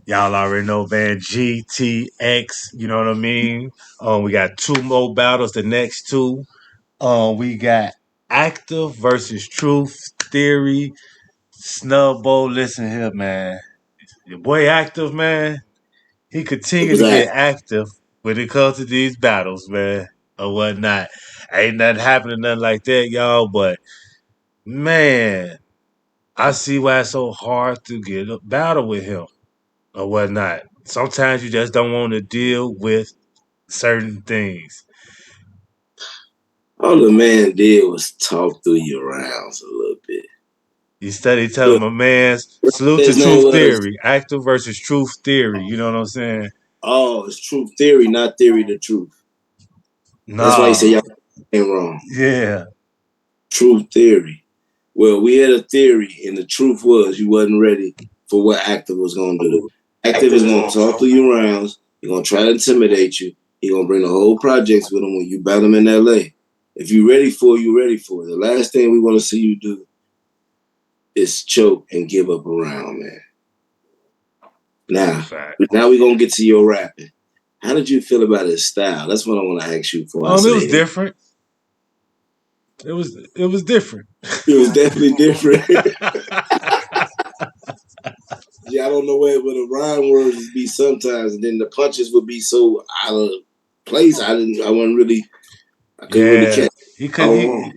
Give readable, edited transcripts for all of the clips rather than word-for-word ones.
Y'all already know, man. GTX. You know what I mean? We got two more battles. The next two. We got Active versus Truth Theory. Snubbo, listen here, man. Your boy Active, man. He It continue was to get that. active when it comes to these battles, man, or whatnot. Ain't nothing happening, nothing like that, y'all. But man, I see why it's so hard to get a battle with him or whatnot. Sometimes you just don't want to deal with certain things. All the man did was talk through your rounds a little bit. You study telling But my man's salute to his name truth was, theory, active versus truth theory. You know what I'm saying? oh, it's Truth Theory, not Theory the Truth. That's why he said Nah, y'all ain't wrong. yeah, Truth Theory. Well, we had a theory, and the truth was you wasn't ready for what Active was going to do. Active is going to talk through your rounds. He's going to try to intimidate you. He's going to bring the whole projects with him when you battle him in L.A. If you're ready for it, you're ready for it. The last thing we want to see you do is choke and give up a round, man. that's a Now, fact. now we're going to get to your rapping. How did you feel about his style? That's what I want to ask you before I It say was anything. different. It was different. It was definitely different. Yeah, I don't know where, but the rhyme words would be sometimes, and then the punches would be so out of place. I couldn't really Yeah, catch. he could. How wrong?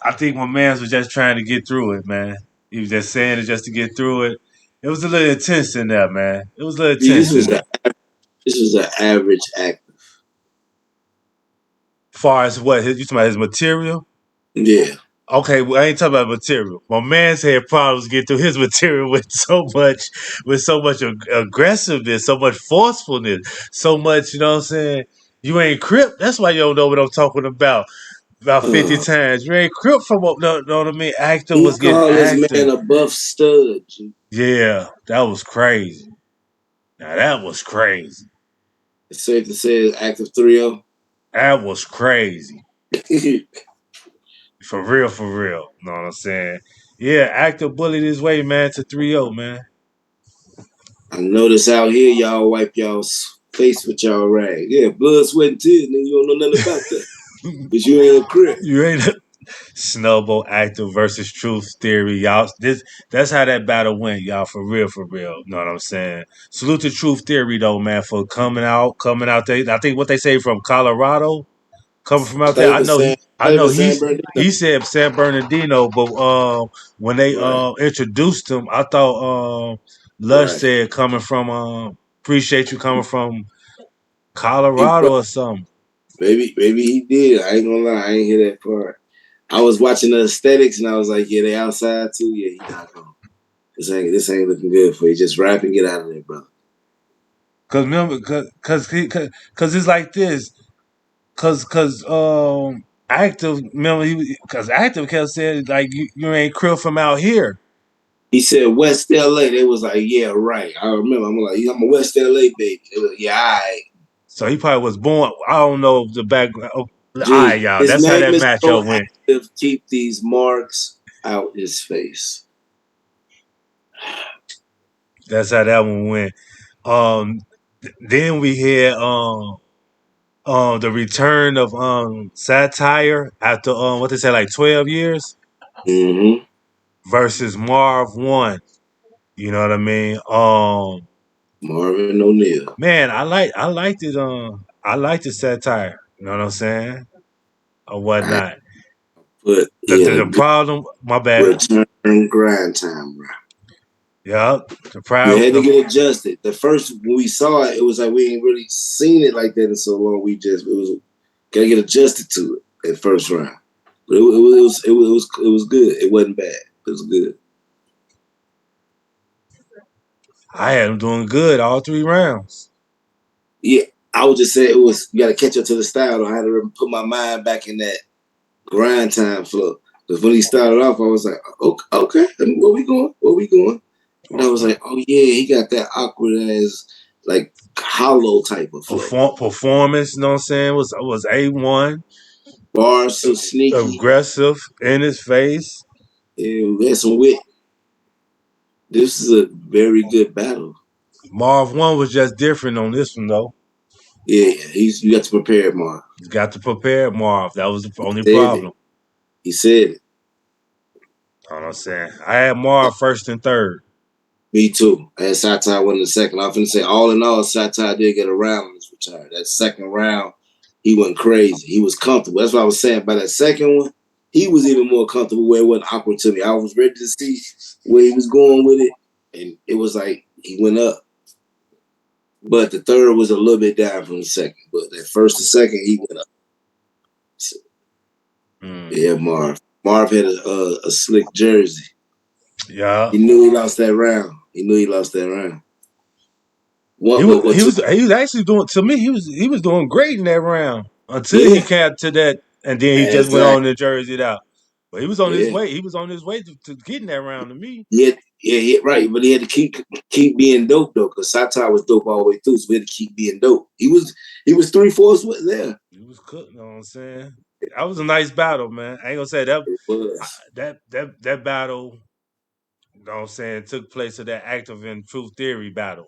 I think my man was just trying to get through it, man. He was just saying it just to get through it. It was a little intense in there, man. It was a little See, intense in there. this was an average act. Far as what you talking about his material? Yeah, Okay, well, I ain't talking about material. My man's had problems getting through his material with so much aggressiveness, so much forcefulness, so much. You know what I'm saying? You ain't crip. That's why you don't know what I'm talking about 50 uh, times. You ain't crip from what, no, know what I mean? Actor he was getting called this man active. a buff stud. Yeah, that was crazy. Now that was crazy. It's safe to say it's active 3-0. That was crazy. For real, for real. Know what I'm saying? Yeah, actor bullied his way, man, to 3-0, man. I notice out here y'all wipe y'all's face with y'all rag. Yeah, blood, sweat, and tears, nigga. You don't know nothing about that. Because you ain't a crip. You ain't Snowball actor versus truth theory, y'all. That's how that battle went, y'all. For real, for real. Know what I'm saying? Salute to truth theory though, man, for coming out there. I think what they say from Colorado. Coming from out there. I Stay know for San Bernardino. he said San Bernardino, but when they Right, introduced him, I thought Lush right. said coming from appreciate you coming from He Colorado or something. maybe he did. I ain't gonna lie, I ain't hear that part. I was watching the aesthetics and I was like, yeah, they outside too. Yeah, he not going. This ain't looking good for you. Just rap and get out of there, brother. Cause remember, cause it's like this. Cause active remember cause active kept saying like you ain't krill from out here. He said West LA. They was like, yeah, right. I remember. I'm like, I'm a West LA baby. They was, yeah, all right. So he probably was born. I don't know the background. Oh, all right, G. y'all. His That's how name that is so matchup went. active. Keep these marks out his face. That's how that one went. Um, then we had the return of satire after what they say like 12 years Mm-hmm. versus Marv 1. You know what I mean? Marvin O'Neal. Man, I liked it. I liked the satire. You know what I'm saying? Or I whatnot. put The, he the had a the good problem, my bad. return grind time, bro. Yeah, the You problem. had to get adjusted. The first when we saw it, it was like we ain't really seen it like that in so long. It was gotta get adjusted to it at first round. But it was good. It wasn't bad. It was good. I had him doing good all 3 rounds. Yeah, I would just say it was you gotta catch up to the style. I had to put my mind back in that grind time flow. Because when he started off, I was like, okay, where we going? Where we going? And I was like, oh yeah, he got that awkward ass, like hollow type of flow. Performance, you know what I'm saying, was A1. Bars so sneaky. Aggressive in his face. And we had some wit. This is a very good battle. Marv one was just different on this one though. Yeah, you got to prepare, Marv. You got to prepare Marv. That was the He only said it. problem. He said it. You know what I'm saying? I had Marv first and third. Me too. I had SAHTYRE winning the second. I'm finna say, all in all, SAHTYRE did get a round in his return. That second round, he went crazy. He was comfortable. That's what I was saying. By that second one, he was even more comfortable where it wasn't awkward to me. I was ready to see where he was going with it, and it was like he went up. But the third was a little bit down from the second. But that first to second, he went up. So, Mm. yeah, Marv. Marv had a slick jersey. Yeah. He knew he lost that round. He knew he lost that round. He What? was What he took? was he was actually doing to me. He was doing great in that round until he Yeah, came to that, and then he just went on exactly. and jerseyed out. But he was on his Yeah. way. He was on his way to getting that round to me. Right, but he had to keep being dope though, because SAHTYRE was dope all the way through, so he had to keep being dope. He was 3/4 there. He was cooked. You know what I'm saying? That was a nice battle, man. I ain't gonna say that It was. that battle. You know what I'm saying? Took place of that active and truth theory battle.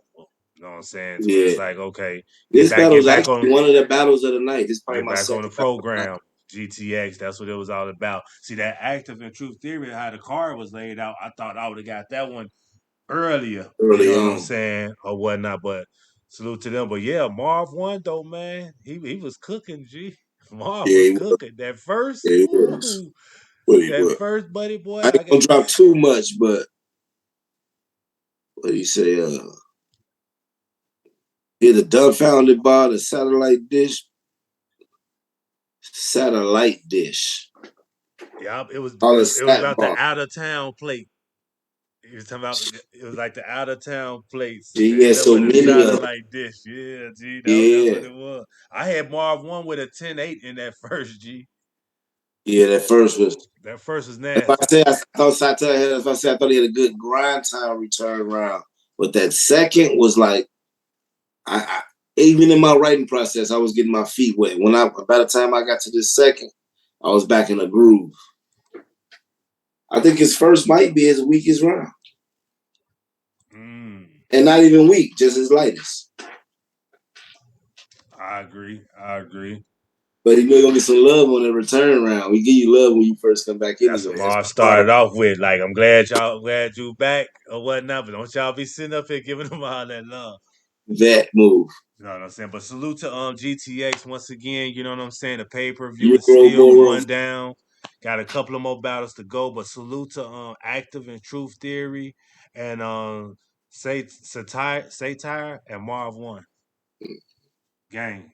You know what I'm saying? So Yeah, it's like okay, this battle get was back actually on one of the battles of the night. This is probably get my back on the second battle of the night. program. GTX, that's what it was all about. See that active and truth theory, how the card was laid out. I thought I would have got that one earlier. You Early know what I'm on. saying, or whatnot. But salute to them. But yeah, Marv won though, man. He was cooking. G. Marv Yeah, was he was. cooking that first. Yeah, he was. Ooh, But he that was. first buddy boy. I I ain't got gonna drop too much, but what do you say? Yeah, the dumbfounded bar, the satellite dish. yeah. All the It was stat about the bar. out of town plate. He was talking about it was like the out of town plates. Yeah, he They had end up so with a many of them. satellite dish. Yeah, G, that's what Yeah. it was. I had Marv one with a 10-8 in that first G. Yeah, that first was. That first was That's why nasty. I said I thought SAHTYRE had. That's why I said I thought he had a good grind time return round. But that second was like, I even in my writing process, I was getting my feet wet. By the time I got to this second, I was back in a groove. I think his first might be his weakest round, Mm, and not even weak, just his lightest. I agree. I agree. But he knew he gonna get some love on the return round. We give you love when you first come back That's what anyway. That's Marv part of started off with. Like, I'm glad you back or whatnot, but don't y'all be sitting up here giving them all that love. that move. You know what I'm saying? But salute to GTX once again. You know what I'm saying? The pay per view is Euro still Boro. one down. Got a couple of more battles to go. But salute to Active and Truth Theory and Satire and Marv One gang.